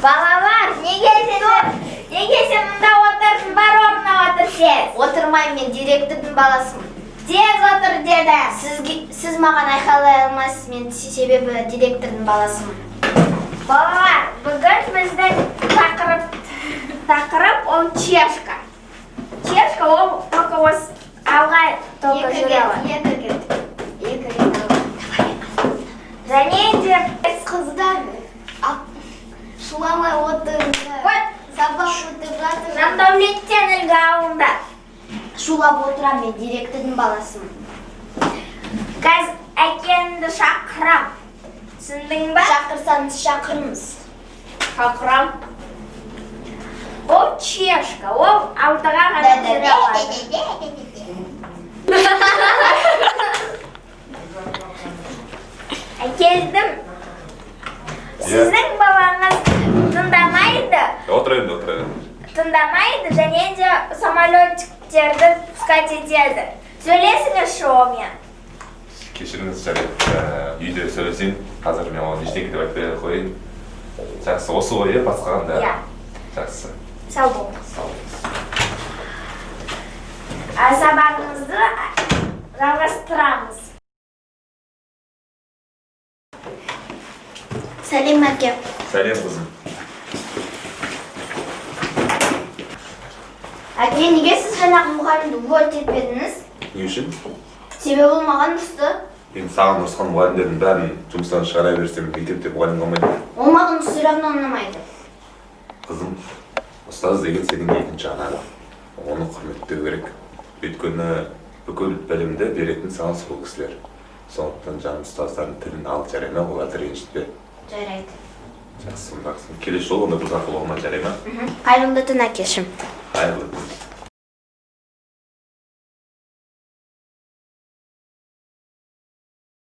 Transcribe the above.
Балалар, неге сен мында отырсың, бар орнына отыр тез. Отырмайм, мен директордың баласымын. Тез отыр деді. Сіз маған айқайлай алмайсыз, мен себебі директордың баласымын. Балалар, бүгін біздің тақырып ол чешка. Чешка ол только осы алға только жүре алады. Екі рет алады. Және де қыздар шуламай отырыңдар. Сабақ өтіп жатыр. Жандәулеттен үлгі алыңдар. Шулап отырам, мен директордың баласымын. Қазір әкеңді шақырам. Түсіндің ба? Шақырсаңыз шақырыңыз. Шақырам. Ол чешка, ол алдыға ғана жүре алады. Әкелдім. Сіздің балаңыз тыңдамайды. Отырайын. Тыңдамайды, және де самолеттерді пускать етеді. Сөйлесіңізші онымен. Кешіріңіз, жарайды. Үйде сөйлесейін. Қазір мен оған ештеңе деп айтпай қояйын. Жақсы, осы ғой, басқа қандай? Иә. Жақсы. Сау болыңыз. Сау болыңыз. Сабағыңызды жалғастырамыз. Сәлем, әке. Сәлем, қызым. Әке, неге сіз жаңағы мұғалімді уволить етпедіңіз? Не үшін? Себебі ол маған ұрысты. Мен саған ұрысқан мұғалімдердің бәрін жұмыстан шығара берсем, мектепте мұғалім қалмайды. Ол маған все равно ұнамайды. Қызым, ұстаз деген сенің екінші анаң. Оны құрметтеу керек. Өйткені бүкіл білімді беретін саған сол кісілер. Сондықтан жаңағы ұстаздардың тілін ал, жарай ма? Оларды ренжітпе. Жарайды. Жақсы, келесі жолы онда бұзақы болма, жарай ма? Қайырлы түн, әкешім. Қайырлы түн.